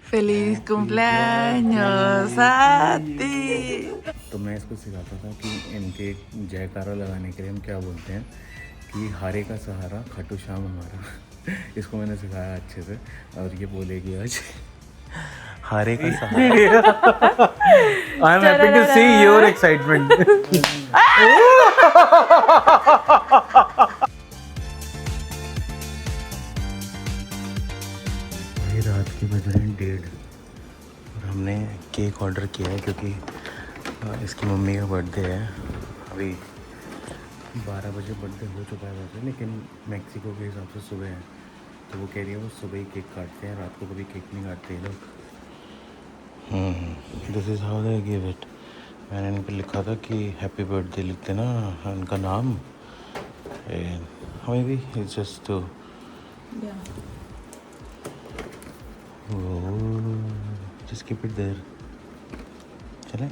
¡Feliz cumpleaños a ti! तो मैं इसको सिखाता था कि इनके जयकारा लगाने के लिए हम क्या बोलते हैं कि हारे का सहारा खाटू श्याम हमारा। इसको मैंने सिखाया अच्छे से और ये बोलेगी आज हारे का सहारा। I am happy to see your excitement. रात के बज रहे हैं 1:30 और हमने केक ऑर्डर किया है क्योंकि इसकी मम्मी का बर्थडे है। अभी 12 बजे बर्थडे हो चुका है वैसे, लेकिन मैक्सिको के हिसाब से सुबह है तो वो कह रही है वो सुबह ही केक काटते हैं, रात को कभी केक नहीं काटते ये लोग। This is how they give it. मैंने इन पर लिखा था कि हैप्पी बर्थडे लिखते ना उनका नाम, maybe it's just to just keep it there. चले?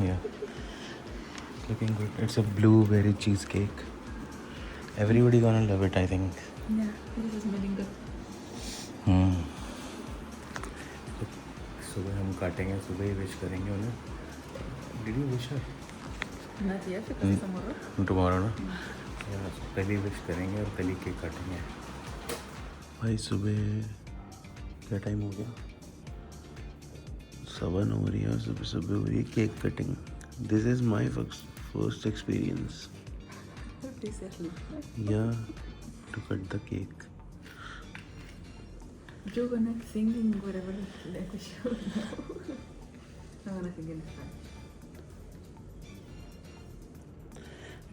Yeah. Looking good. It's a blueberry cheesecake. Everybody gonna love it, I think. Yeah, this is smelling good. तो सुबह हम काटेंगे, सुबह ही विश करेंगे उन्हें। Did you wish her? Not yet, because tomorrow. Tomorrow ना? कल ही विश करेंगे और कल ही केक काटेंगे। भाई सुबह क्या टाइम हो गया? 7 हो रही है, सुबह सुबह हो रही है cake cutting. This is my first experience या to cut the cake. You're gonna sing in whatever let the show. I'm gonna sing in Spanish.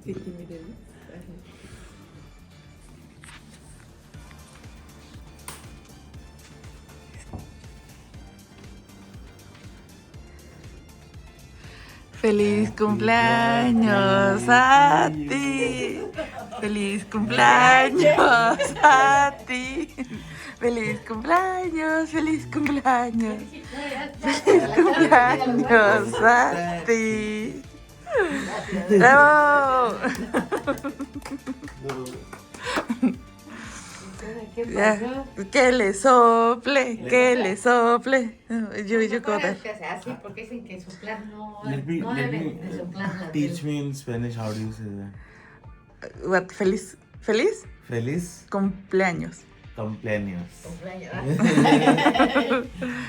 Give me the ¡Feliz cumpleaños a ti! ¡Feliz cumpleaños a ti! ¡Feliz cumpleaños! ¡Feliz cumpleaños! ¡Feliz cumpleaños a ti! ¡Bravo! Ya, que le sople, que le sople. Yo coder. Así porque dicen que soplar no Let me deben de soplar. teach me in Spanish how do you say that? What, feliz, feliz Feliz cumpleaños. cumpleaños.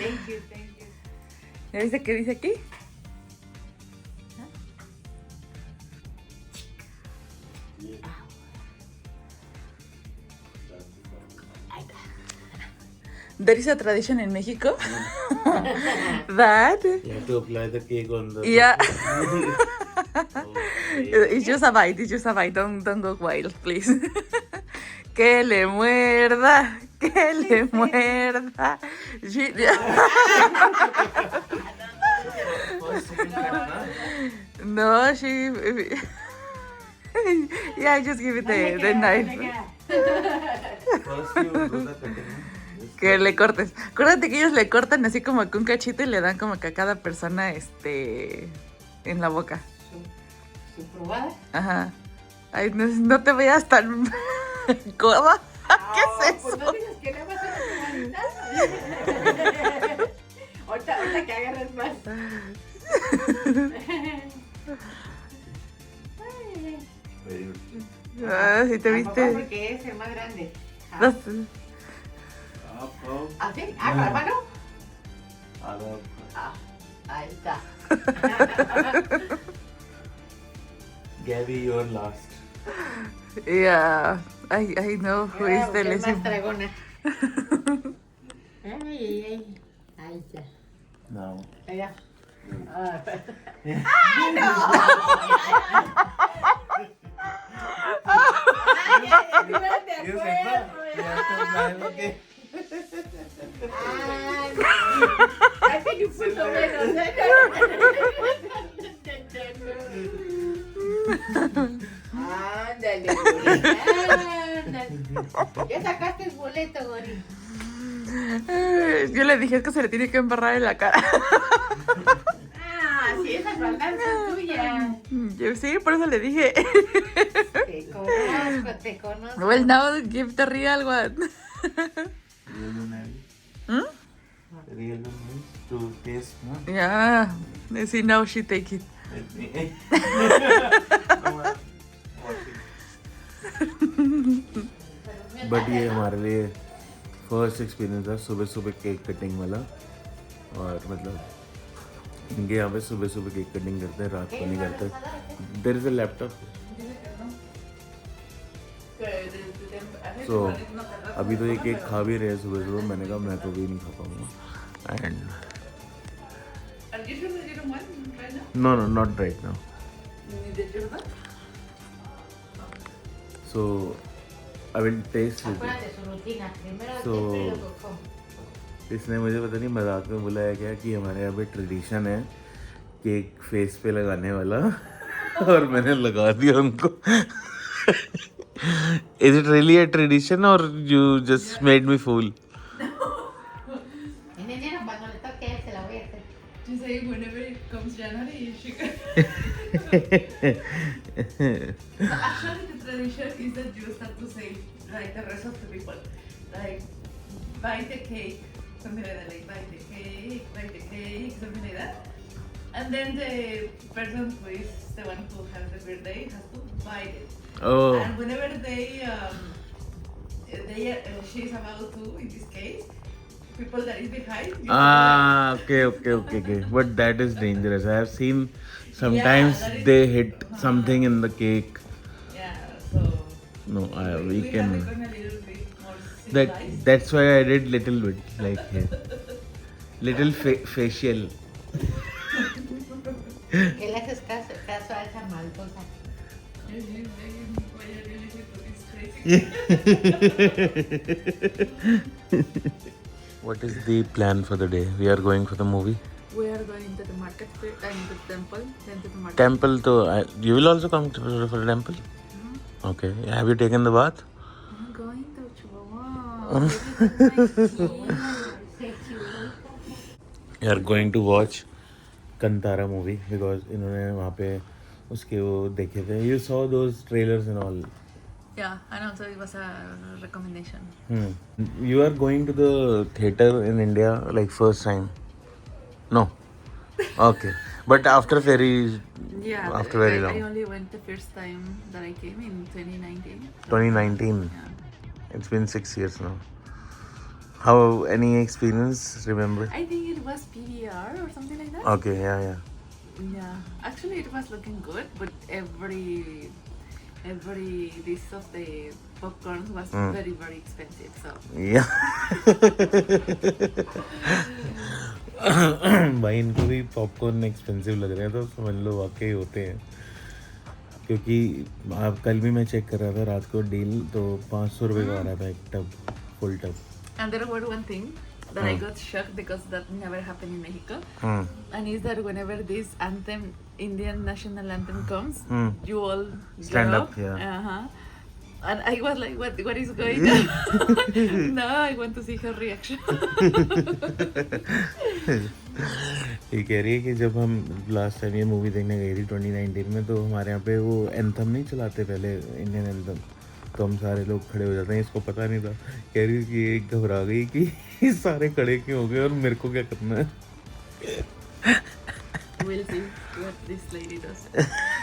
Thank you. ¿Ya viste qué dice aquí? There is a tradition in Mexico that You have to apply the cake on the... yeah, Okay. it's just a bite. Don't go wild, please. Que le muerda, que le muerda. No, she. Yeah, just give it the knife. First you do the cutting. Que le cortes. Acuérdate que ellos le cortan así como que un cachito y le dan como que a cada persona en la boca. Su probada. Ajá. Ay, no te veas tan coda. ¿Qué es Pues eso? no digas que nada más era ahorita que agarres más. Very good. Ah, sí te A papá viste. porque es el más grande. Dos. ¿Así? ¿Con la mano? Ahí está. Gabby, you're last. Yeah, I know who is the Es less más dragona. Ay. Ahí está. Now. Allá. You said that? You have to smile, okay? I think you put so menos. Ándale, Gori. Ándale. Ya sacaste el boleto, Gori. Yo le dije es que se le tiene que embarrar en la cara. Ah, sí, esas bandas son tuyas. Yeah. Yo sí, por eso le dije. Te conozco. Well, now give the real one. Real one है Hmm? real one means to taste, no? Yeah. See, now she take it. But ये हमारे लिए first experience था सुबह सुबह cake cutting वाला और मतलब इनके यहाँ पे सुबह सुबह केक कटिंग करते हैं रात को नहीं करते देयर इज अ लैपटॉप सो अभी तो ये केक खा भी रहे हैं सुबह सुबह मैंने कहा मैं तो भी नहीं खा पाऊँगा and no no not right now so I will test it Acuérdate su rutina. Primero So- siempre lo que como. इसने मुझे पता नहीं मजाक में बुलाया क्या कि हमारे यहाँ पे ट्रेडिशन है केक फेस पे लगाने वाला और मैंने लगा दिया उनको is it really a tradition और you just made me fool En enero cuando le toque a él se la voy a hacer. She say whenever it comes January, she can. Actually, the tradition is that you start to say, like the rest of the people, like, bite the cake, something like that, like, bite the cake, something like that. And then the person who is the one who has the birthday has to bite it. Oh, And whenever she's about to, in this case, people that is behind. okay. But that is dangerous. I have seen sometimes that is- they hit something in the cake. Yeah, so. No, we have can. become a little bit more That civilized. that's why I did little bit like here. Little facial. Que le haces caso a esa maldosa. What is the plan for the day? We are going for the movie. We are going to the market and to the temple, then to the market. Temple to you will also come for the temple. Okay. Have you taken the bath? I'm going to Chihuahua. We are going to watch Kantara movie because इन्होंने वहाँ पे उसके वो देखे थे. You saw those trailers and all. Yeah, and also it was a recommendation. You are going to the theater in India like first time? No. Okay. But after very Yeah, After very I long. only went the first time that I came in 2019. 2019. Yeah. It's been 6 years now. How any experience? Remember? I think it was PVR or something like that. Okay. Yeah. Yeah, actually it was looking good, but every dish of the popcorn was very expensive. So Yeah. भाई इनको भी popcorn expensive लग रहे हैं तो समझ लो वाकई होते हैं क्योंकि आप कल भी मैं चेक कर रहा था रात को डील तो 500 रुपये का आ रहा था एक tub full tub and there was one thing that I got shocked because that never happened in Mexico, Hmm. and is that whenever this anthem, Indian national anthem comes, you all Stand get up, yeah. And I was like, what is going on? No, I want to see her reaction. ये कह रही है कि जब हम last time ये movie देखने गई थी 2019 में तो हमारे यहाँ पे वो एंथम नहीं चलाते पहले इंडियन एंथम तो हम सारे लोग खड़े हो जाते हैं इसको पता नहीं था कह रही है कि ये घबरा गई कि सारे खड़े क्यों हो गए और मेरे को क्या करना है We'll see what this lady does.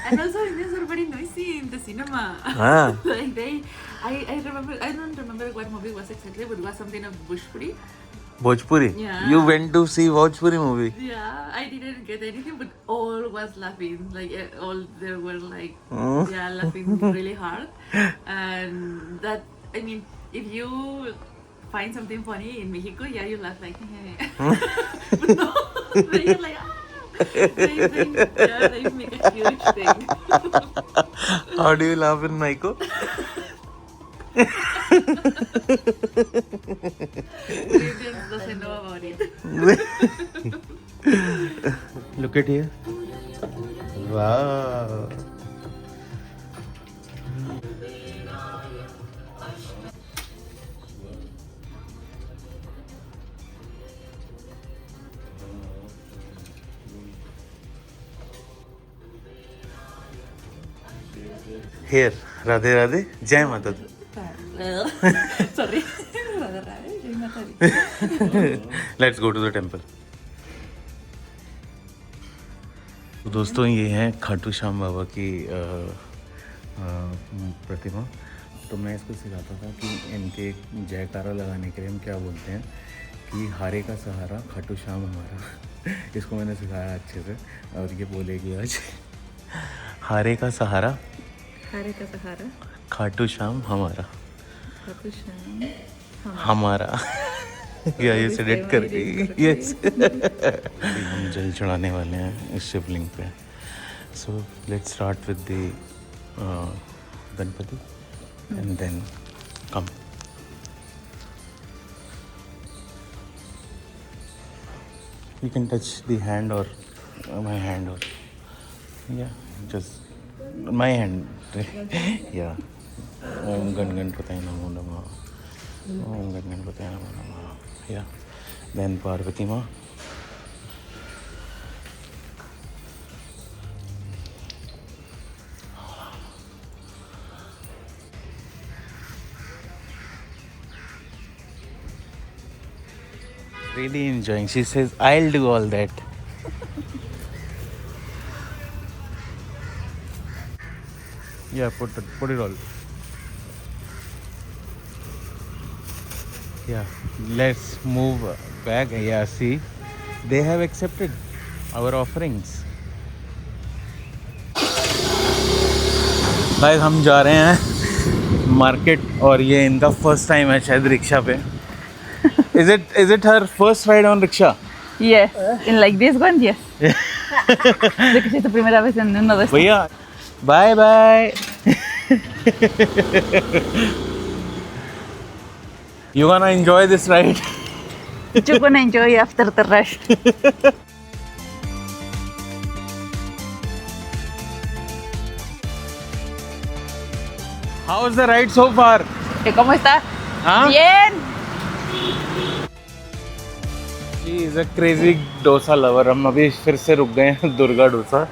And also Indians are very noisy in the cinema. Ah. Like I remember, I don't remember what movie it was exactly, but it was something of Bhojpuri. Bhojpuri Yeah. You went to see Bhojpuri movie Yeah, I didn't get anything, but all was laughing. Like all they were like, yeah, laughing really hard. And that, I mean, if you find something funny in Mexico, yeah, you laugh like, but no, they're like, they make a huge thing. How do you laugh in Mexico? Indians doesn't know about it. Look at here. Wow. Here, Radhe Radhe, Jai Mata Di. Sorry. Let's go to the temple. तो दोस्तों ये है खाटू श्याम बाबा की प्रतिमा। तो मैं इसको सिखाता था कि इनके जयकारा लगाने के लिए हम क्या बोलते हैं कि हारे का सहारा खाटू श्याम हमारा। इसको मैंने सिखाया अच्छे से और ये बोलेगी आज हारे का सहारा खाटू श्याम हमारा हमारा या ये सेलेक्ट करके यस। हम जल चढ़ाने वाले हैं इस शिवलिंग पे। So let's start with the Ganpati and then come. You can touch the hand or my hand or yeah just my hand yeah Om Ganpataye Namo Namah Om Ganpataye Namo Namah yeah then Parvati Ma really enjoying. She says I'll do all that. Yeah, put it all. Yeah, let's move back. Yeah, see, they have accepted our offerings. Guys, हम जा रहे हैं market और ये इनका first time है शायद rickshaw पे। Is it her first ride on rickshaw? Yes, in like this one, yes. De que es tu primera vez en uno de estos. भैया bye bye. You gonna enjoy this ride? You're gonna enjoy after the rush. How's the ride so far? ¿Cómo está? हाँ? Bien. She is a crazy dosa lover. हम अभी फिर से रुक गए हैं Durga dosa.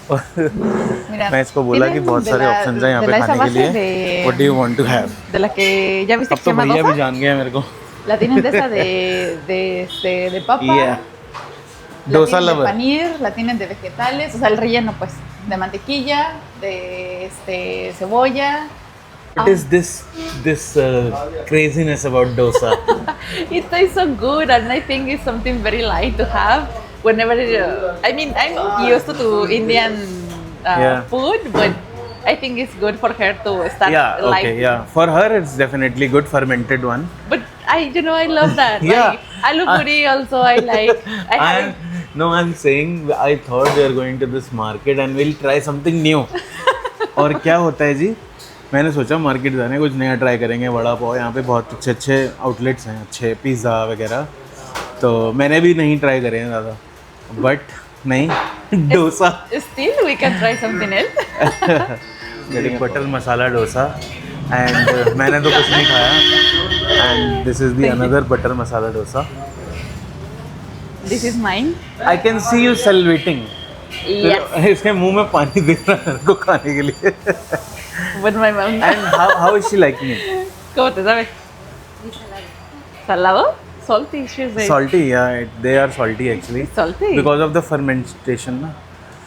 Mira, मैं इसको बोला कि बहुत सारे ऑप्शंस हैं यहाँ पे खाने के लिए। What do you want to have? De la que ya viste अब que तो se llama भैया भी dosa. जान गए हैं मेरे को। La tienen de esa de papa. Yeah. La Dosa tienen de lover. panir, la tienen de vegetales, o sea, el relleno pues de mantequilla, de cebolla. What is this craziness about dosa? It tastes so good, and I think it's something very light to have whenever. I mean, I'm used to Indian Yeah. food, but I think it's good for her to start Yeah, light. okay, yeah. For her, it's definitely good fermented one. But I love that. Yeah. Like, aloo puri also I like. I'm saying I thought we are going to this market and we'll try something new. और क्या होता है जी? मैंने सोचा market जाने कुछ नया try करेंगे। वड़ा पाव यहाँ पे बहुत अच्छे अच्छे आउटलेट्स हैं, अच्छे पिज़्ज़ा वगैरह, तो मैंने भी नहीं ट्राई करे हैं ज़्यादा, बट नहीं dosa. Still, we can try something else. Butter masala dosa and मैंने तो कुछ नहीं खाया and this is the another butter masala dosa. This is mine. I can see you saluting. Yes. इसके मुंह में पानी दिख रहा है मेरे को खाने के लिए। But my mom. And how is she liking it? ¿Cómo te sabe? Salado. Salty, she says. Salty, yeah. They are salty actually. Salty. Because of the fermentation. Na?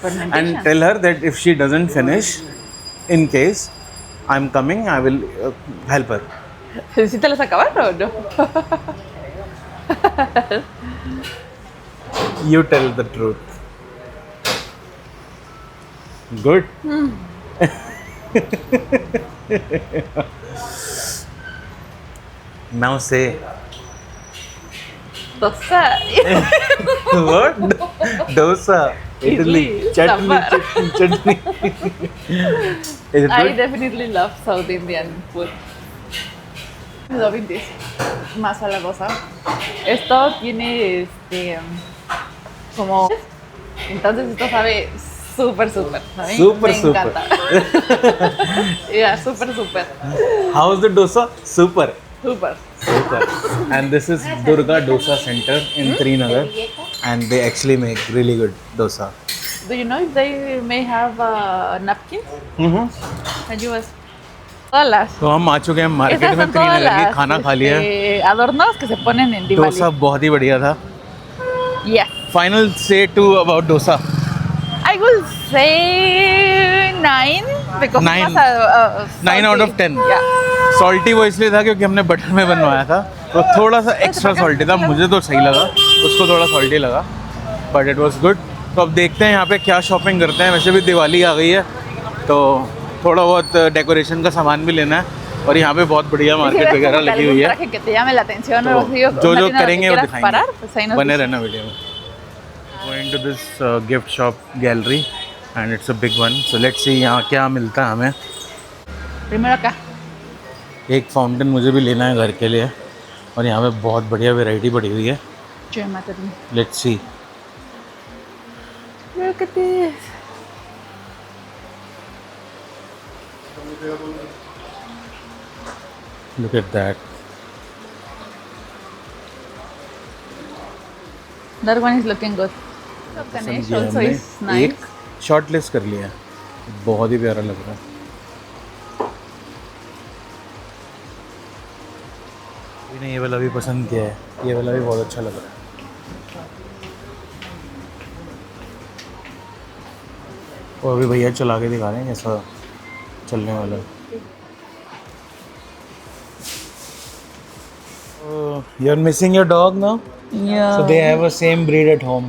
Fermentation. And tell her that if she doesn't finish, in case I'm coming, I will help her. ¿Sí te las acabaron o no? You tell the truth. Good. Now say. Dosa. What? Dosa. Idli. Chutney. Sambar. Chutney. Is it I good? definitely love South Indian food. Loving this. Masala dosa. Esto tiene como. Entonces esto sabe súper. A mí Super, me super. encanta. Yeah, super. How's the dosa? Super. Super. Super. And this is Durga Dosa Center in Trinagar, and they actually make really good dosa. Do you know if they may have napkins? And you was todas las. तो हम आ चुके हैं market Esas में, son Trinagar todas की las खाना खा लिया। adornos que se ponen en Diwali. Dosa बहुत ही बढ़िया था। Yes. फाइनल से to about dosa. I will say 9 because Nine. it was 9 out of salty. 10। Yeah. Salty वो इसलिए था क्योंकि हमने बटर में बनवाया था, तो थोड़ा सा एक्स्ट्रा सॉल्टी था। मुझे तो सही लगा, उसको थोड़ा सॉल्टी लगा, बट इट वाज गुड। तो अब देखते हैं यहाँ पे क्या शॉपिंग करते हैं। वैसे भी दिवाली आ गई है, तो थोड़ा बहुत डेकोरेशन का सामान भी लेना है, और यहाँ पे बहुत बढ़िया Y si मार्केट ves वगैरह como que लगी algún हुई है। traje que te llame la atención o तो algo así, o जो una जो tienda donde करेंगे वो quieras parar, दिखाएंगे। pues ahí nos बने dices. रहना वीडियो में। Going to this gift shop gallery and it's a big one, so let's see यहाँ क्या मिलता है हमें। Primero acá. एक फाउंटेन मुझे भी लेना है घर के लिए, और यहाँ पे बहुत बढ़िया वैरायटी पड़ी हुई है। Che, mátate. Let's see. Look at this. Look at that. That one is looking good. Ganesh also is nice. एक शॉर्ट लिस्ट कर लिया है, बहुत ही प्यारा लग रहा है। मैंने ये वाला भी पसंद किया है, ये वाला भी बहुत अच्छा लग रहा है। और अभी भैया चला के दिखा रहे हैं कैसा चलने वाला है। You are missing your dog now, Yeah. so they have a same breed at home.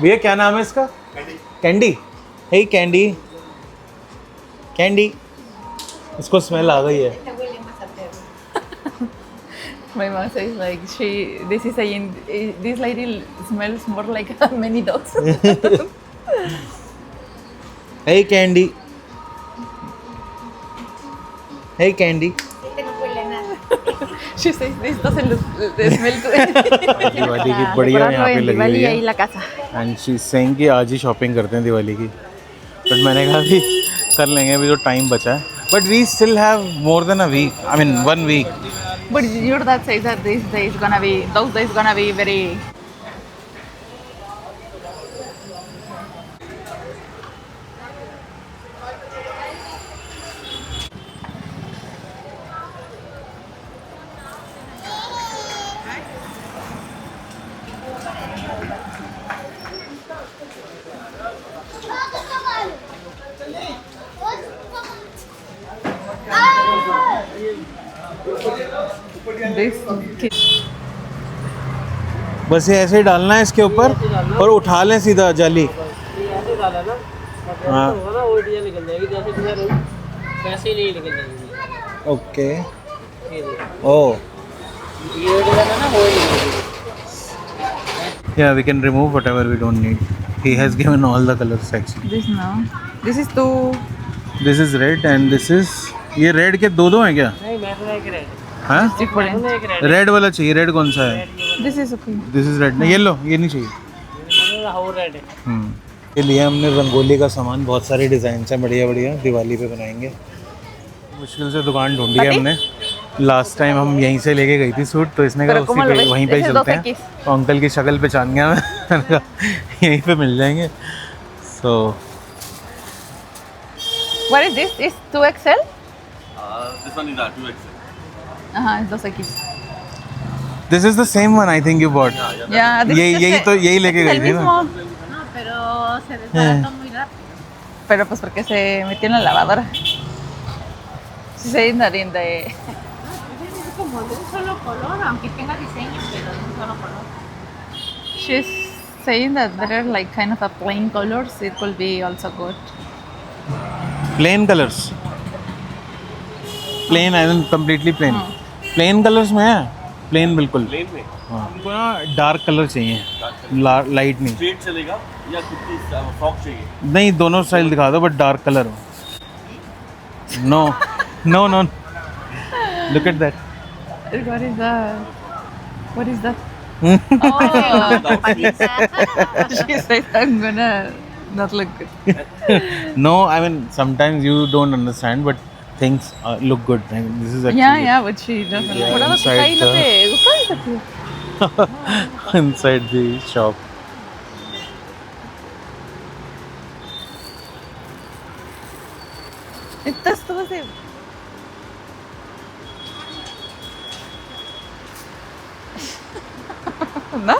भैया क्या नाम है इसका? कैंडी। Hey candy, candy. इसको स्मेल आ गई है। My mom says like this lady smells more like many dogs. Hey Candy, hey Candy. Este no huele a nada. She says this doesn't smell good. Diwali की बढ़िया यहाँ पे लगी हुई ahí है, la casa. And she is saying कि आज ही shopping करते हैं दिवाली की, बट मैंने कहा कि कर लेंगे, अभी जो टाइम बचा है। But we still have more than a week, I mean 1 week। But your dad says that those days gonna be very. बस ये ऐसे ही डालना है इसके ऊपर और उठा लें सीधा जाली। हाँ okay. Oh yeah, we can remove whatever we don't need. He has given all the colors actually. This no. This is too. This is red and this is, ये रेड के दो हैं क्या? नहीं मैं तो एक रेड हाँ Different. एक रेड रेड वाला चाहिए। रेड कौन सा है? This is okay. This is red. नहीं येलो, ये नहीं चाहिए। और रेड है। ये लिया हमने रंगोली का सामान, बहुत सारे डिज़ाइन हैं बढ़िया बढ़िया, दिवाली पे बनाएंगे। मुश्किल से दुकान ढूंढी है हमने। लास्ट टाइम हम यहीं से लेके गई थी सूट, तो इसने कहा Pero उसी ¿cómo lo पे ves? वहीं पे ही Ese es चलते 2X. हैं। तो अंकल की शक्ल पहचान गया मैं, मैंने कहा यहीं पे मिल जाएंगे। सो What is this? Is 2XL? This one is R2XL. It's 2X. This is the same one I think you bought. Yeah. This यही is यही just तो यही लेके es गई el थी ना। mismo. No, pero se desbarató muy rápido. Pero pues porque se metió en la lavadora. Sí, se in the. Es como de un solo color, aunque tenga diseño, pero de un solo color. She's saying that there are like kind of a plain colors. It will be also good. Plain colours, plain I mean completely plain. Plain colours में है, plain बिल्कुल। Plain में हाँ हमको ना dark colour चाहिए, light नहीं। Straight चलेगा या कुर्ती फ्रॉक चाहिए? नहीं दोनों स्टाइल दिखा दो, बट डार्क कलर हो। No no no, look at that. What is that? What is that? She said I'm gonna not look good. No, I mean sometimes you don't understand, but things look good. I mean, this is actually Yeah, but she doesn't. Por eso inside ahí no the- te gusta ese tío. inside the shop. Estás todo así. ¿No?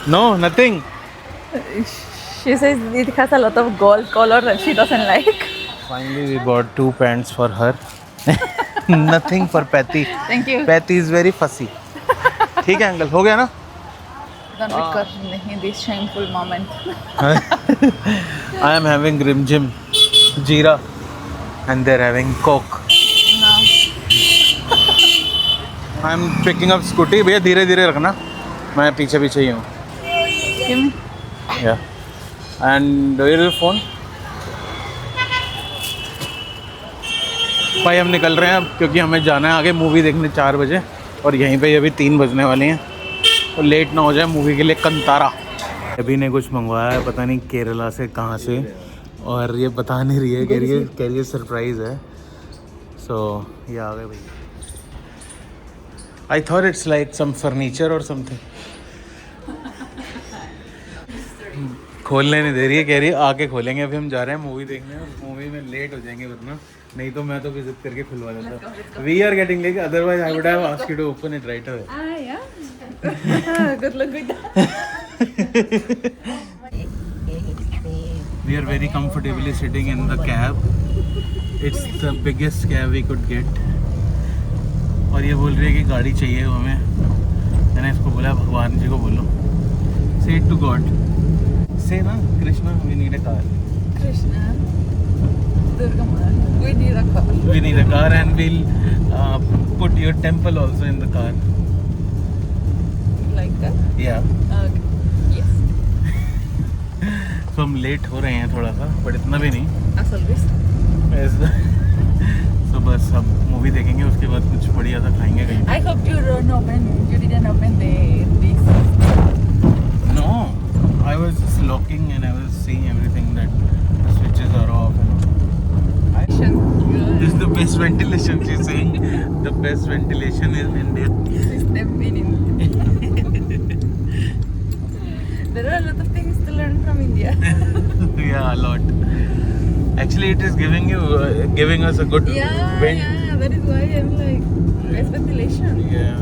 No, nothing. She says it has a lot of gold color that she doesn't like. Finally, we bought 2 pants for her. Nothing for Patty. Thank you. Patty is very fussy. ठीक है uncle, हो गया ना? Don't record in this shameful moment. I am having Rim Jim, Jeera, and they're having Coke. No. I am picking up scooty. भैया धीरे धीरे रखना, मैं पीछे पीछे ही हूँ. Give me. Yeah. And where is your phone? भाई हम निकल रहे हैं अब क्योंकि हमें जाना है आगे मूवी देखने 4 बजे और यहीं पे अभी 3 बजने वाले हैं और लेट ना हो जाए मूवी के लिए. कंतारा अभी ने कुछ मंगवाया है, पता नहीं केरला से कहाँ से, और ये बता नहीं रही है, कह रही है सरप्राइज़ है. सो ये आ गए भाई. I thought it's like some furniture or something. खोलने नहीं दे रही है, कह रही है आके खोलेंगे. अभी हम जा रहे हैं मूवी देखने, मूवी में लेट हो जाएंगे वरना, नहीं तो मैं तो विजिट करके खुलवा देता. We are getting late, otherwise I would have asked you to open it right away. Ah, yeah. Good luck with that. We are very comfortably sitting in the cab. It's the biggest cab we could get. और ये बोल रही है कि गाड़ी चाहिए हमें. मैंने इसको बोला भगवान जी को बोलो. Say it to God. Say na Krishna, we need a car. Krishna. Durga Mata. We need a car. We need a car and we'll put your temple also in the car. Like that? Yeah. Okay. Yes. तो हम late हो रहे हैं थोड़ा सा, but इतना भी नहीं. As always. तो बस अब मूवी देखेंगे, उसके बाद कुछ बढ़िया सा खाएंगे कहीं. I hope you didn't open this. No, I was just looking and I was seeing everything that the switches are off and all. This is the best ventilation. She's saying the best ventilation is in India. System in India. There are a lot of things to learn from India. Yeah, a lot. Actually, it is giving us a good wind. Yeah, that is why I'm like best ventilation. Yeah.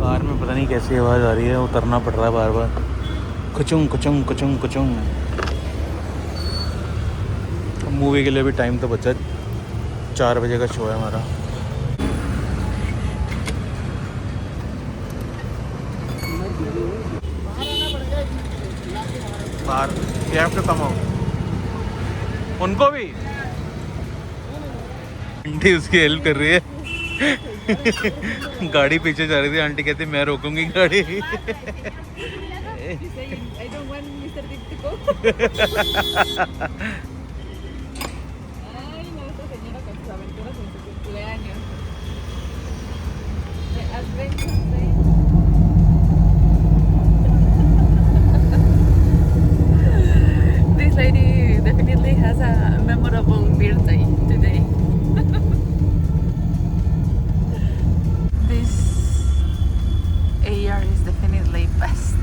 Car में पता नहीं कैसी आवाज़ आ रही है, उतरना पड़ रहा है बार बार. कुचुंग कुचुंग कुचुंग कुचुंग. मूवी के लिए भी टाइम तो बचा, 4 बजे का शो है हमारा. बाहर you have to come out. उनको भी आंटी उसकी हेल्प कर रही है. गाड़ी पीछे जा रही थी, आंटी कहती मैं रोकूंगी गाड़ी. I don't want Mr. Dick to go. Ay, no, esta señora con sus aventuras en su cumpleaños. The Adventure Day. This lady definitely has a memorable birthday today. This AR is definitely best.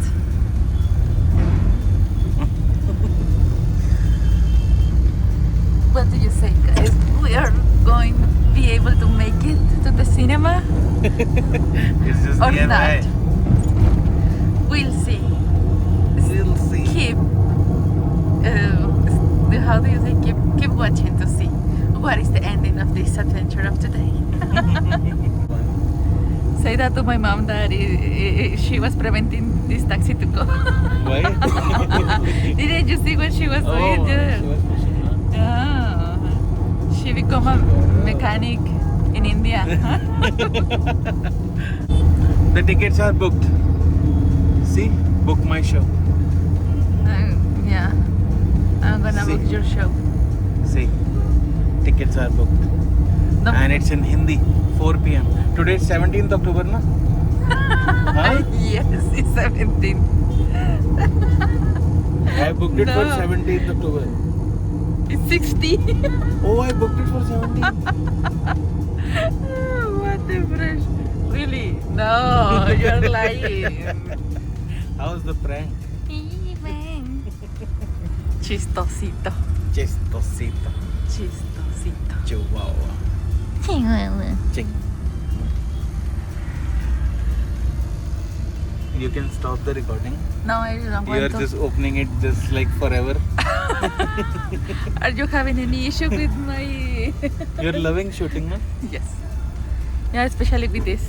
What do you say, guys? We are going to be able to make it to the cinema It's just or nearby. not? We'll see. We'll see. Keep. How do you say? Keep watching to see what is the ending of this adventure of today. Say that to my mom that she was preventing this taxi to go. Why? Didn't you see what she was doing? she was pushing, huh? Oh, she become a mechanic in India. The tickets are booked. See? Book my show. Yeah. I'm gonna See. book your show. See? Tickets are booked. No. And it's in Hindi, 4 p.m. Today is 17th October, na? Huh? Yes, it's 17. I booked it for No. 17th October. It's 60. Oh, I booked it for 17th. What the fresh? Really? No, you're lying. How's the prank? Chistosito. Chistosito. Chistosito. Chihuahua. Ching. You can stop the recording. No, I don't You are want to. just opening it just like forever. Are you having any issue with my... You're loving shooting, no? Yes. Yeah, especially with this.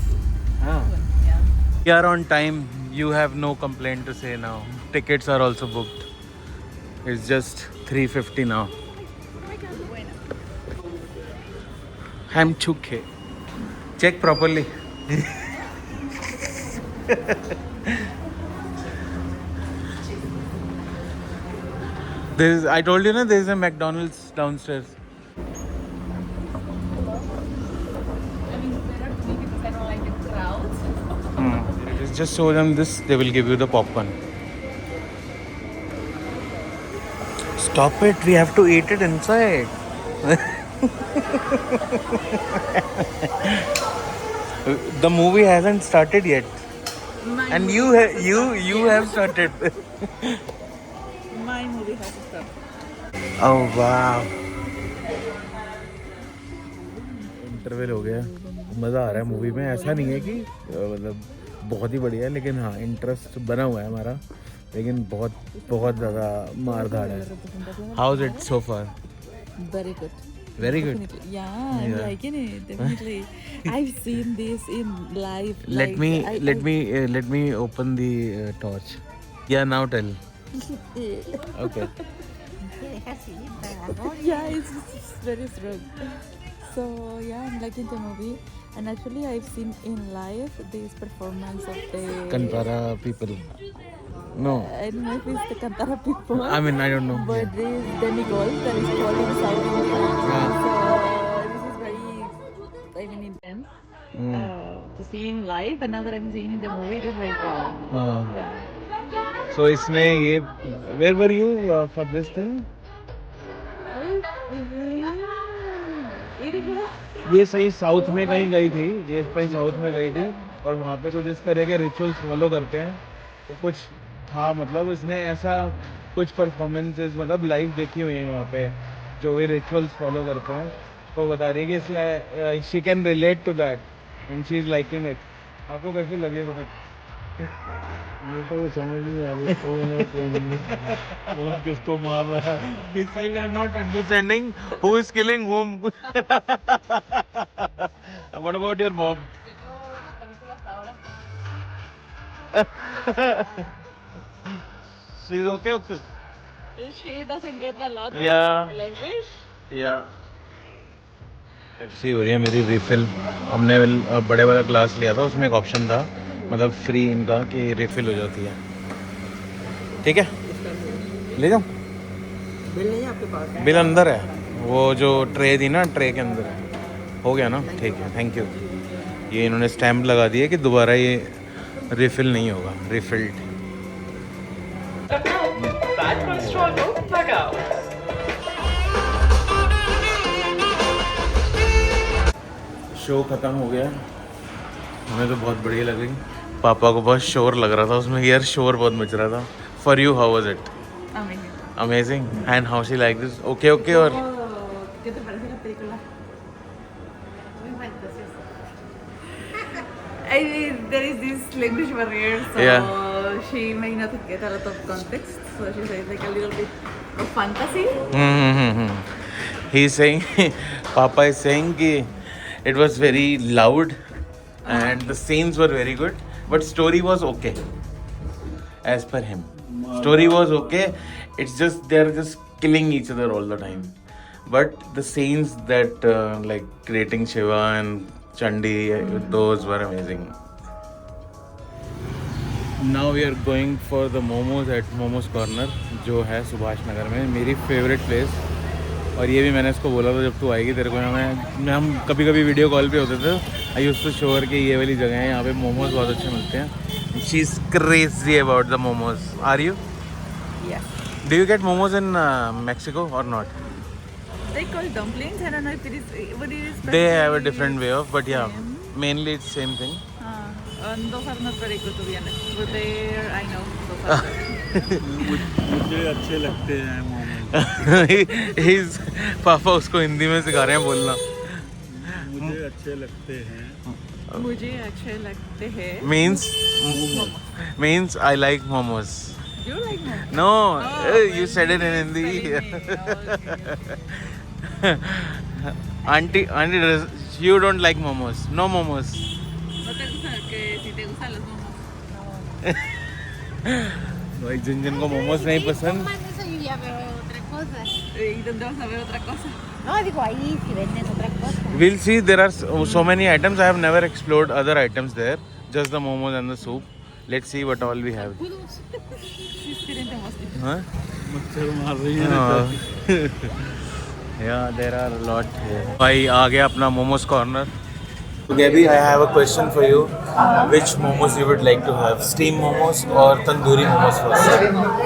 Ah. Yeah. We are on time. You have no complaint to say now. Tickets are also booked. It's just 3:50 now. I'm chuke. Check properly. I told you, there is a McDonald's downstairs. I mean, it's better to me because I don't like the crowds. Just show them this, they will give you the popcorn. Stop it, we have to eat it inside. The movie hasn't started yet. And you have started. My movie has to stop. Oh wow. Interval हो गया, मज़ा आ रहा है movie में. ऐसा नहीं है कि मतलब बहुत ही बढ़िया है, लेकिन हाँ इंटरेस्ट बना हुआ है हमारा, लेकिन बहुत बहुत ज़्यादा मार धाड़ है. How is it so far? Very good. Very good. Definitely. Yeah, I'm Yeah. liking it. Definitely. I've seen this in live. Let me open the torch. Yeah, now tell. Okay. Yeah, it's very strong. So yeah, I'm liking the movie, and actually I've seen in live this performance of the Kantara people. No. I don't know if it's the Kantara people. I mean, I don't know. But this is demigod that is calling South India. Yeah. So this is very, I mean, intense to see in live, and now that I'm seeing in the movie, it is like wow. Yeah. So इसमें ये where were you for this thing? ये सही south में कहीं गई थी, ये सही साउथ में गई थी, और वहाँ पे तो जिस तरह के रिचुअल्स फॉलो करते हैं तो कुछ था, मतलब इसने ऐसा कुछ परफॉर्मेंसेस मतलब लाइव देखी हुई है वहाँ पे, जो ये रिचुअल्स फॉलो करते हैं, तो बता रही है कि इसमें she can relate to that and she is liking it. आपको कैसे लगे? तो समझ नहीं आ रही कौन किसको मार रहा है. I am not understanding who is killing whom. What about your mom? She's okay. She doesn't get a lot Yeah. of language. Yeah. ऐसी हो रही है मेरी रिफिल. हमने बड़े वाला ग्लास लिया था, उसमें एक ऑप्शन था मतलब फ्री इनका कि रिफिल हो जाती है. ठीक है, ले जाओ. बिल नहीं है आपके पास? बिल अंदर है, वो जो ट्रे थी ना, ट्रे के अंदर है. हो गया ना? ठीक है, थैंक यू. ये इन्होंने स्टैम्प लगा दिया कि दोबारा ये रिफिल नहीं होगा, रिफिल्ड. शो ख़त्म हो गया, हमें तो बहुत बढ़िया लग रही. पापा को बहुत शोर लग रहा था उसमें, यार शोर बहुत मच रहा था. For you how was it? Amazing. Amazing. And how she like this? Okay, okay or? ¿Qué te parece la película? Muy fantasiosa. I mean, there is this language barrier, so Yeah. she may not get a lot of context. So she says like a little bit of fantasy. He's saying, Papa is saying कि it was very loud and the scenes were very good, but story was okay. As per him, story was okay. It's just they're just killing each other all the time. But the scenes that like creating Shiva and Chandi, those were amazing. Now we are going for the momos at Momos Corner, जो है सुभाष नगर में, मेरी favourite place. और ये भी मैंने इसको बोला था जब तू आएगी तेरे को हम कभी कभी वीडियो कॉल पे होते थे. आई यूज्ड टू शो हर कि ये वाली जगह है, यहाँ पे मोमोज बहुत अच्छे मिलते हैं. She is crazy about the momos. Are you? Yes. Do you get momos in Mexico or not? they call dumplings. I don't know if it is what it is. They have a different way of, but yeah, mainly it's same thing. And those are not very good to be honest. But there, I know those are. मुझे अच्छे लगते हैं momos. He's पापा उसको हिंदी में सिखा रहे हैं बोलना। मुझे अच्छे लगते हैं। मुझे अच्छे लगते हैं. Means I like momos. You like momos? No, Oh, you said it in Hindi. Auntie, you don't like momos. No momos. ¿No te gusta que si te gustan los momos? भाई जिन को मोमोस नहीं पसंद Eso yo ya veo otra cosa. ¿Y dónde vas a ver otra cosa? No, digo ahí si venden otra cosa. we'll see. There are so many items. I have never explored other items there, just the momos and the soup. Let's see what all we have. She's getting the most. Huh? मच्छर मार रही है। Yeah, there are a lot here. भाई आ गया अपना momos corner. Gabby, I have a question for you. Which momos you would like to have? Steam momos or tandoori momos first?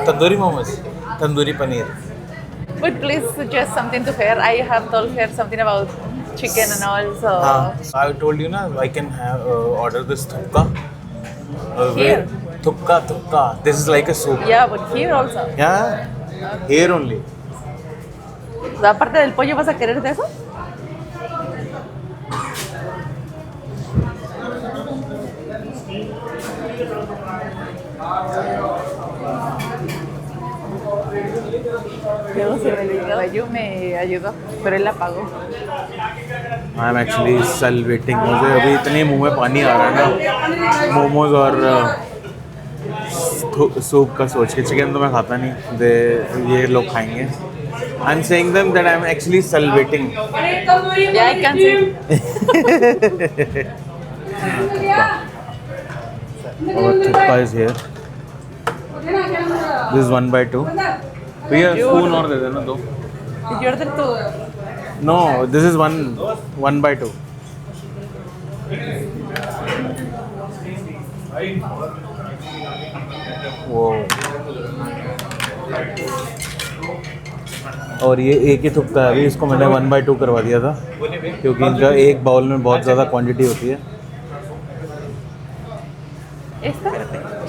Tandoori momos? Tandoori paneer. But please suggest something to her. I have told her something about chicken and all. So I told you na, I can have order this thupka. Here? Thupka. This is like a soup. yeah, but here also. Yeah, here only. Aparte del pollo, ¿vas a querer de eso? Luego se me olvidó. Yo me ayudó, pero él la pagó. I am actually salivating. मुझे अभी इतने मुंह में पानी आ रहा है ना मोमोज और सूप का सोच के. चिकन तो मैं खाता नहीं, दे ये लोग खाएंगे. I am saying them that I am actually salivating. Yeah, I can see. और थुक्का इज हियर. दिस 1/2. भैया स्पून और दे देना दो. Did you order two? No, this is 1/2. वो और ये एक ही थुकता है. अभी इसको मैंने 1/2 करवा दिया था क्योंकि इनका एक बाउल में बहुत ज़्यादा क्वांटिटी होती है. ¿Esta?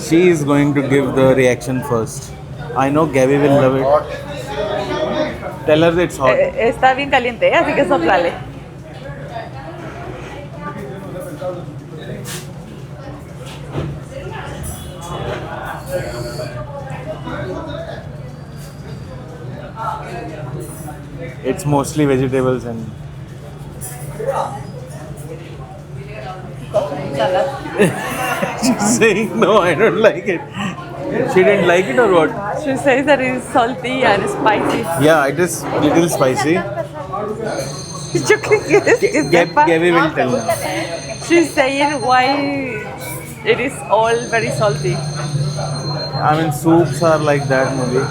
She is going to give the reaction first. I know Gabby will love it. Tell her it's hot. Está bien caliente, así que soplale. It's mostly vegetables and she's saying no, I don't like it. She didn't like it or what? She says that it's salty and spicy. Yeah, it is little spicy. ¿Yo qué quieres que sepa? Gabby will tell now. She's saying why it is all very salty. I mean, soups are like that maybe.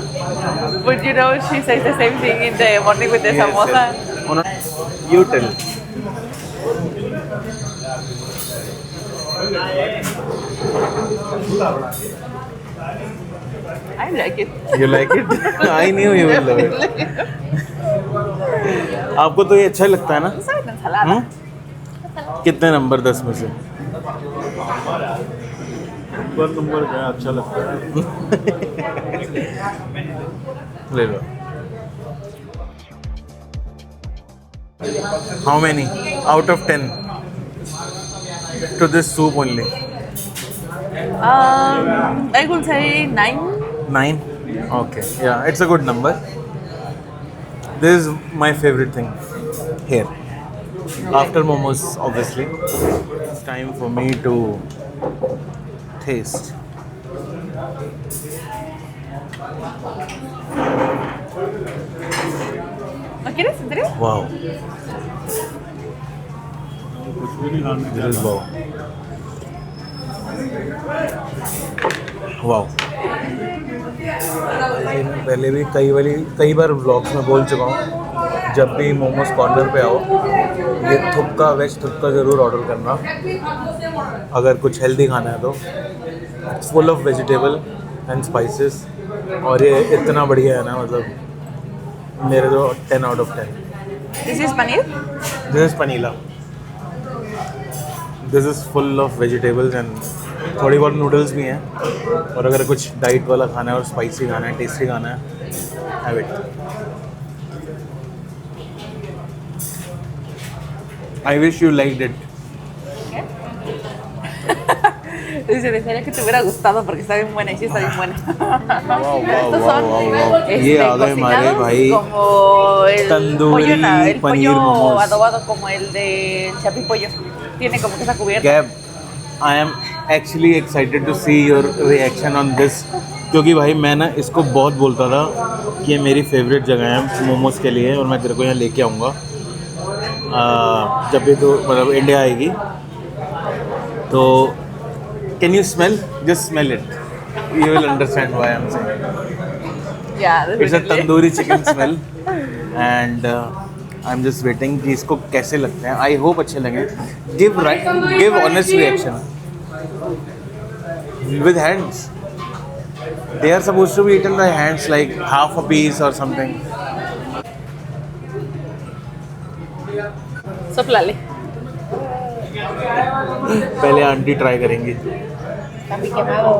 But you know, she says the same thing in the morning with the samosa. Yes. Oh, no. You tell. I like it. You like it? I knew you will love it. आपको तो ये अच्छा लगता है ना? ¿Sabes la ensalada? कितने number 10 में से? नंबर क्या अच्छा लगता है। ले लो. How many out of 10 to this soup only? I would say 9. 9? Okay, yeah, it's a good number. This is my favorite thing here. After momos, obviously. It's time for me to taste. ¿No quieres? ¿En serio? Wow. कुछ भी नहीं खाने This is wow. Wow. पहले भी कई बार vlogs में बोल चुका हूँ, जब भी मोमोज कॉर्नर पे आओ ये थुक्का वेज थुक्का ज़रूर ऑर्डर करना अगर कुछ हेल्दी खाना है तो. It's full of vegetable and spices और ये इतना बढ़िया है ना, मतलब मेरे तो 10 out of 10. This is paneer. This is paneela. This is full of vegetables and थोड़ी बहुत नूडल्स भी हैं. और अगर कुछ डाइट वाला खाना है और स्पाइसी खाना है, टेस्टी खाना है, have it. I wish you liked it. Dice, desearía que te hubiera gustado porque está bien buena y sí está bien buena. Estos son ये आ गए हमारे cocinados भाई como el tandoori pollo, el paneer pollo momos. adobado como el de chapi pollo. Tiene como que esa cubierta. Gab, I am actually excited to see your reaction on this क्योंकि भाई मैं ना इसको बहुत बोलता था कि ये मेरी फेवरेट जगह है मोमोज के लिए और मैं तेरे को यहाँ लेके आऊँगा जब भी तो मतलब इंडिया आएगी तो can you smell just smell it you will understand why I am saying Yeah, it's a definitely. Tandoori chicken smell and I am just waiting कि इसको कैसे लगते हैं. आई होप अच्छे लगे. Give honest reaction with hands. They are supposed to be eaten by hands, like half a piece or something. Soplale. पहले aunty try करेंगी. Tapi quemado.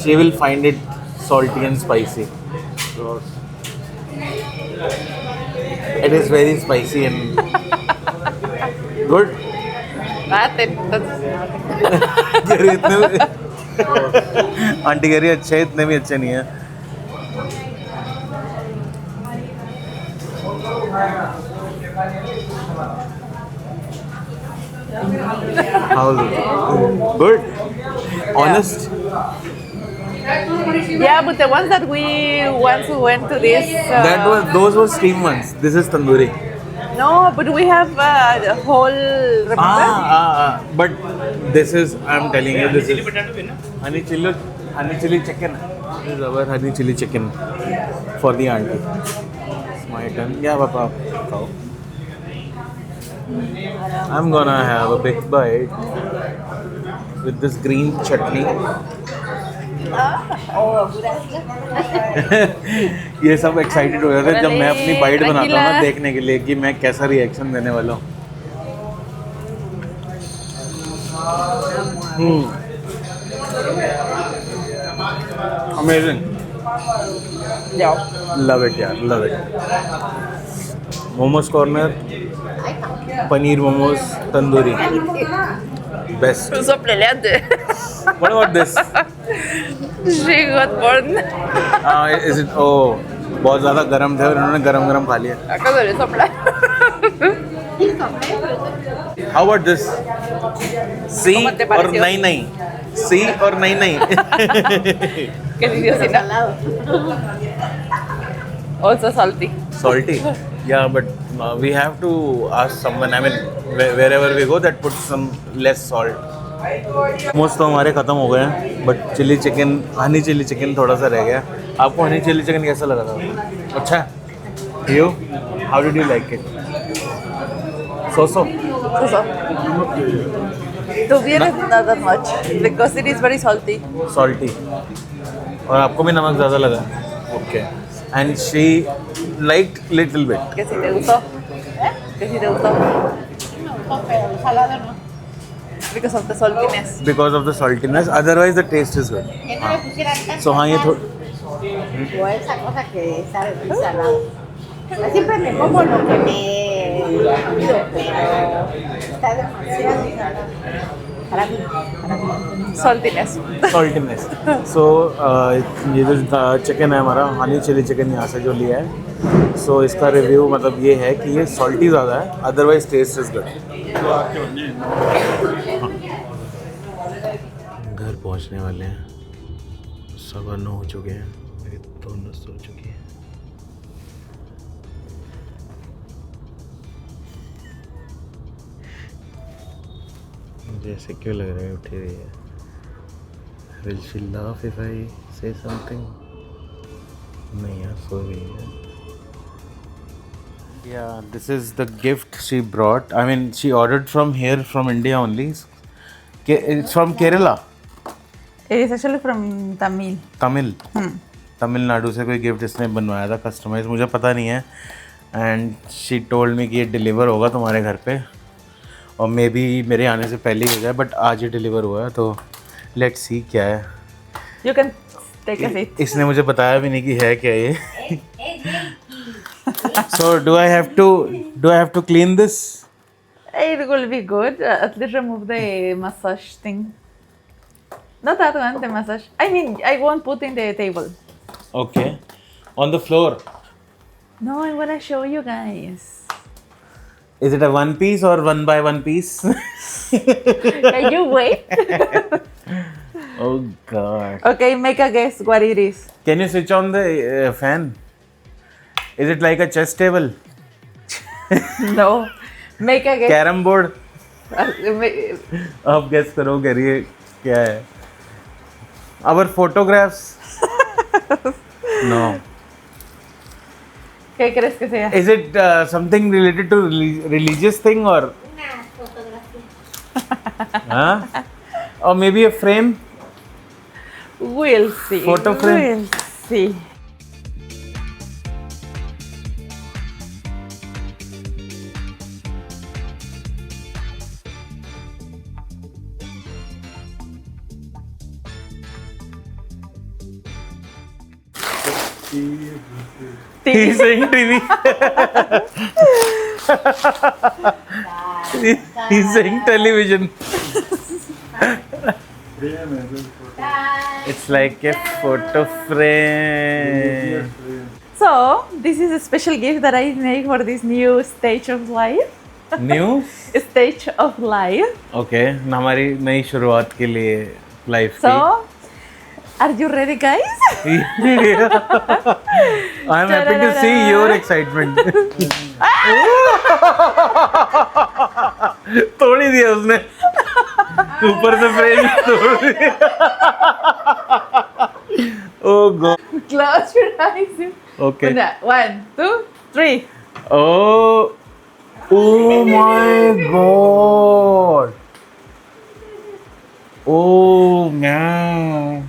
She will find it salty and spicy. It is very spicy and good. Date, कह रही इतने aunty कह रही अच्छे इतने भी अच्छे नहीं है. How is it? Good. Honest. Yeah, but the ones that we once went to this. Those were steam ones. This is tandoori. No, but we have the whole. Remember? But this is, I'm telling you, this is honey chili chicken. This is our honey chili chicken for the auntie. It's my turn. Yeah, Papa. Khao. I'm gonna have a big bite with this green chutney. ये सब excited हो जाते हैं जब मैं अपनी bite बनाता हूँ ना देखने के लिए कि मैं कैसा रिएक्शन देने वाला हूँ. Amazing. Yeah. Love it यार, love it. Momos corner, paneer momos, tandoori. Best. Sopleleante. What about this? She got born. Is it? Oh, बहुत ज़्यादा गरम थे और इन्होंने गरम खा लिया. Acabo de soplar. How about this? Sí ¿Cómo te or pareció? नहीं? Sí or नहीं? Que idiosina. Also salty. Salty. Yeah, but we have to ask someone. I mean, wherever we go, that puts some less salt. Most तो हमारे ख़त्म हो गए हैं, but chilli chicken, honey chilli chicken थोड़ा सा रह गया. आपको हनी चिली चिकन कैसा लगा था? अच्छा. You? How did you like it? So. So. To be honest, not that much because it is very salty. Salty. और आपको भी नमक ज़्यादा लगा? Okay. And she liked little bit. Que si te gustó. Que si te gustó. No, pero el salado no. Because of the saltiness. Because of the saltiness. Otherwise, the taste is good. Que no le pusieran tanto. So हाँ ये O esa cosa que sabe muy salado. Siempre me como lo que me pido, pero está demasiado salado. Para mí. Saltiness. saltiness. So ये जो chicken है हमारा Honey chilli chicken यहाँ से जो लिया है, so इसका रिव्यू मतलब ये है कि ये सॉल्टी ज़्यादा है, अदरवाइज टेस्ट इज गुड. घर पहुँचने वाले हैं, 9:15 हो चुके हैं, मेरी दोनों सो चुकी है. मुझे ऐसे क्यों लग रहा है उठी हुई है. Will she laugh if I say something? नहीं यार, सो गई है. Yeah, this is the gift she brought. I mean, she ordered from here, from India only. It's from Kerala. It is actually from Tamil. Tamil. Tamil Nadu से कोई gift इसने बनवाया था customise, मुझे पता नहीं है। एंड शी टोल्ड मी कि ये डिलीवर होगा तुम्हारे घर पे, और मे बी मेरे आने से पहले ही हो जाए, बट आज ही डिलीवर हुआ है, तो लेट्स सी क्या है। You can take a seat. इसने मुझे बताया भी नहीं कि है क्या ये। So do I have to clean this? It will be good. At least remove the massage thing. Not that one, the massage. I mean, I won't put in the table. Okay, on the floor. No, I want to show you guys. Is it a one piece or one by one piece? Can you wait? Oh god. Okay, make a guess what it is. Can you switch on the fan? Is it like a chess table? No. Make a guess. Carom board? Make- आप guess करो करिए क्या है? Our photographs? No. ¿Qué crees que sea? Is it something related to religious thing or? Una fotografía. Huh? Or maybe a frame? We'll see. Photo frame. We'll see. He's saying TV. He's saying television. It's like a photo frame. So, this is a special gift that I made for this new stage of life. New? Stage of life. Okay, हमारी नई शुरुआत के लिए life So, are you ready, guys? की। I'm happy to see your excitement. तोड़ ही दिया उसने, ऊपर से फ्रेम तोड़ दिया। Oh god. Close your eyes. Okay. 1, 2, 3. Oh. Oh my god. Oh man.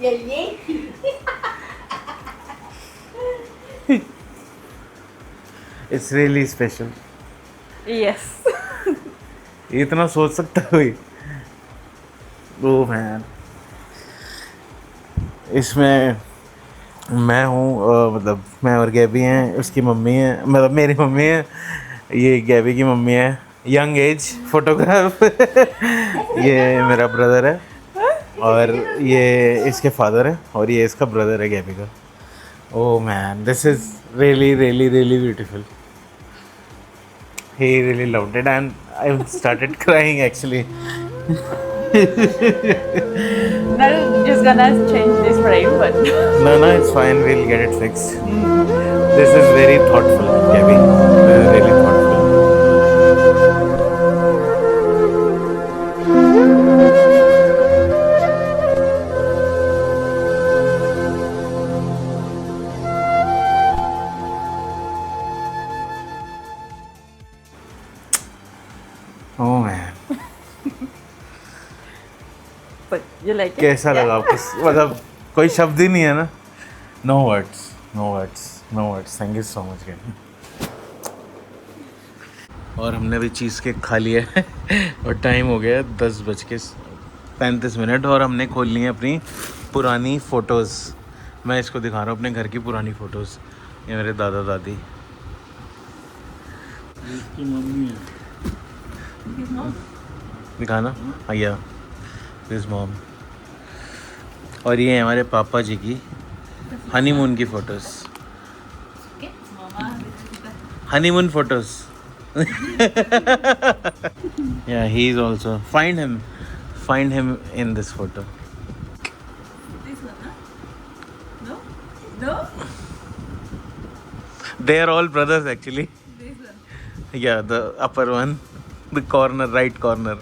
Y el Yeti. It's really special. Yes. इतना सोच सकता है कोई? Oh man. इसमें मैं हूँ, मतलब मैं और गैबी हैं, उसकी मम्मी है, मतलब मेरी मम्मी है, ये गैबी की मम्मी है, यंग एज फोटोग्राफ। ये मेरा ब्रदर है, और ये इसके फादर है, और ये इसका ब्रदर है गैबी का। Oh man, this is really really really beautiful. He really loved it and I started crying actually. Now I'm just gonna change this frame, but No, it's fine. We'll get it fixed. This is very thoughtful, Gabby. Really thoughtful. Oh man. but you like it? कैसा लगा आपको? मतलब कोई शब्द ही नहीं है ना? No words, no words, no words. Thank you so much, Gabby. और हमने अभी चीज़ केक खा लिया है और टाइम हो गया 10:35 और हमने खोल ली है अपनी पुरानी फ़ोटोज़। मैं इसको दिखा रहा हूँ अपने घर की पुरानी फ़ोटोज़। ये मेरे दादा दादी, इसकी मम्मी है। दिखाना भैया, दिस मॉम। और ये हमारे पापा जी की हनीमून की photos, honeymoon photos. Yeah, he is also. Find him in this photo. This one, huh? No? No? They are all brothers actually. This one. Yeah, the upper one, the corner, right corner.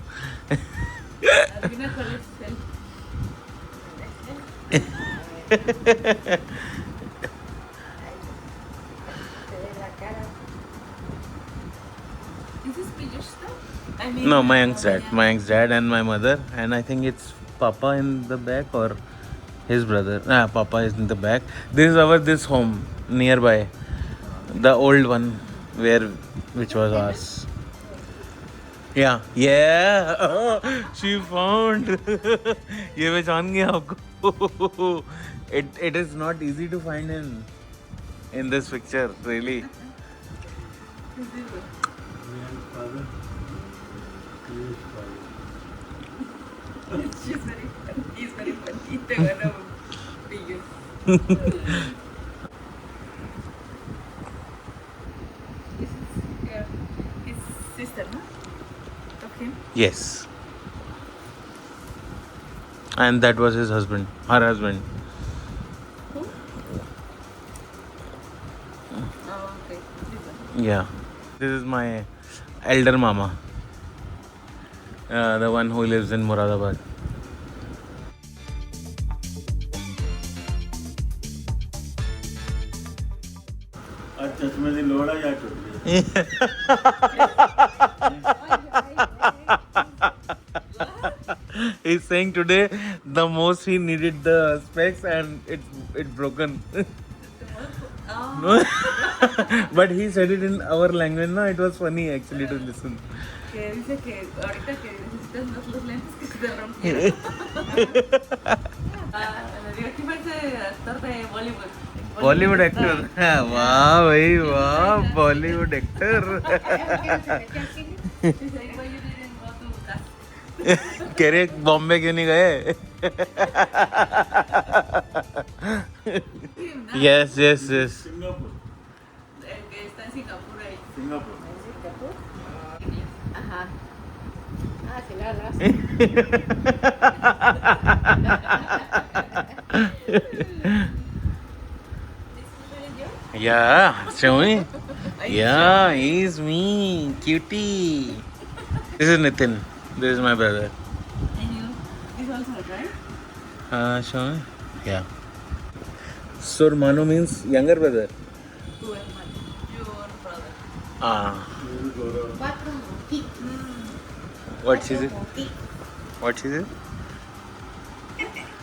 Adivina cuál es él. Is this Piyush stuff? I mean, No, Mayank's dad. Mayank's dad and my mother. And I think it's Papa in the back or his brother. Papa is in the back. This is this home nearby. The old one which was ours. Yeah. She found. ये मैं जान गया आपको. It is not easy to find in this picture, really. She's very funny. He's very funny. They were no Piyush. This is his sister, no? Okay. Yes. And that was his husband, her husband. Who? Oh, okay. This one. Yeah. This is my elder mama. The one who lives in Moradabad. आज चश्मे की लोड़ है या टूट He's saying today the most he needed the specs and it's broken. But he said it in our language, no? It was funny actually to listen. Que dice que ahorita que necesitas más los lentes que se te rompieron. Le digo, aquí parece actor de Bollywood. Bollywood actor. Wow, bhai, wow, Bollywood actor. Dice, why you didn't go to cast? कह रहे बॉम्बे क्यों नहीं गए? Yes. Singapore El que está en Singapur ahí. Singapore Ajá. Ah, sí, la verdad. Yeah, show me. Yeah, he's me, cutie. This is Nitin. This is my brother. And you, this also, right? Show me. Yeah. Surmanu means younger brother. Tu hermano, your brother. Cuatro motitos. What she said? What she said?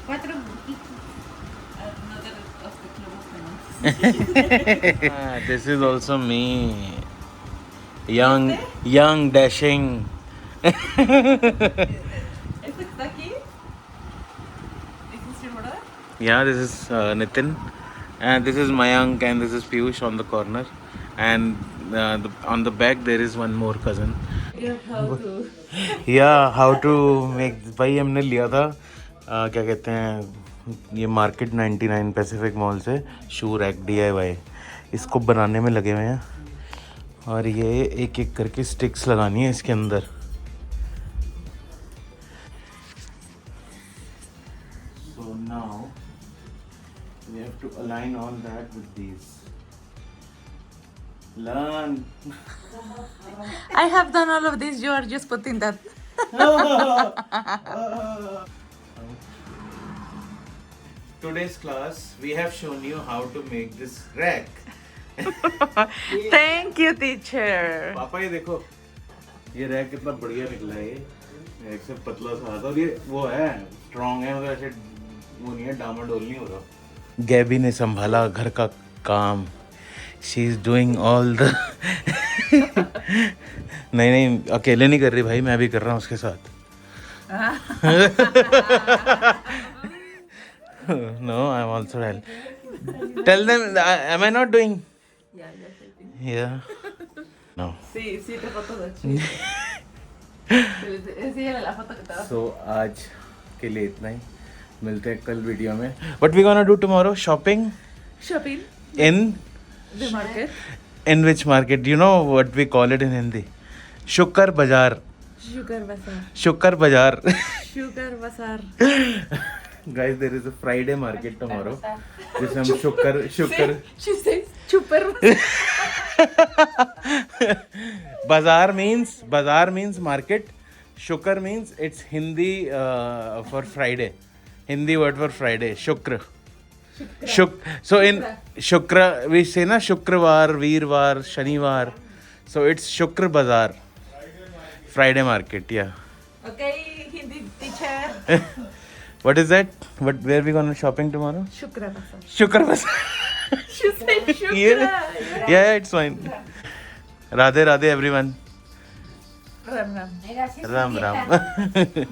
Cuatro motitos. Another of the club of the This is also me. Young, dashing. ¿Este que está aquí? ¿This is your brother? Yeah, this is Nitin. And this is Mayank and this is Piyush on the corner. And on the back there is one more cousin. Yeah, how to... या how to make भाई हमने लिया था क्या कहते हैं ये market 99 Pacific mall से शू रैक DIY इसको बनाने में लगे हुए हैं और ये एक एक करके स्टिक्स लगानी है इसके अंदर. So now we have to align all that with these. Learn. I have done all of this, you are just putting that. Today's class, we have shown you how to make this rack. Thank you, teacher. पापा ये देखो, ये rack कितना बढ़िया निकला है ये, एक से पतला सा था और ये वो है, स्ट्रॉन्ग है, मतलब ऐसे वो नहीं है, डामाडोल नहीं हो रहा. गैबी ने संभाला घर का काम. She is doing all the नहीं अकेले नहीं कर रही भाई, मैं भी कर रहा हूँ उसके साथ. No, I'm also tell them, am I not doing? Yeah, yes, I think. Yeah. No. Sí, te foto de chido. Enséñale la foto que te va. So आज के लिए इतना ही. मिलते हैं कल वीडियो में. What we gonna do tomorrow? Shopping? Shopping. In? The market. In which market? Do you know what we call it in Hindi? Shukar Bazaar. Sugar bazaar. Shukar Bazaar. Sugar bazaar. Guys, there is a Friday market tomorrow. जिसे हम शुक्र She says super. Bazaar means market. Shukar means it's Hindi for Friday. Hindi word for Friday. Shukra. So in Shukra we say na Shukrawar, Veerwar, Shaniwar. So it's Shukr Bazaar Friday market, yeah. Okay, Hindi teacher. What is that? Where we gonna shopping tomorrow? Shukra Basar. Shukar Bazaar. You said Shukra. Yeah, it's fine. Radhe Radhe everyone. Ram Ram. Mira, sí, Ram sí, Ram. está.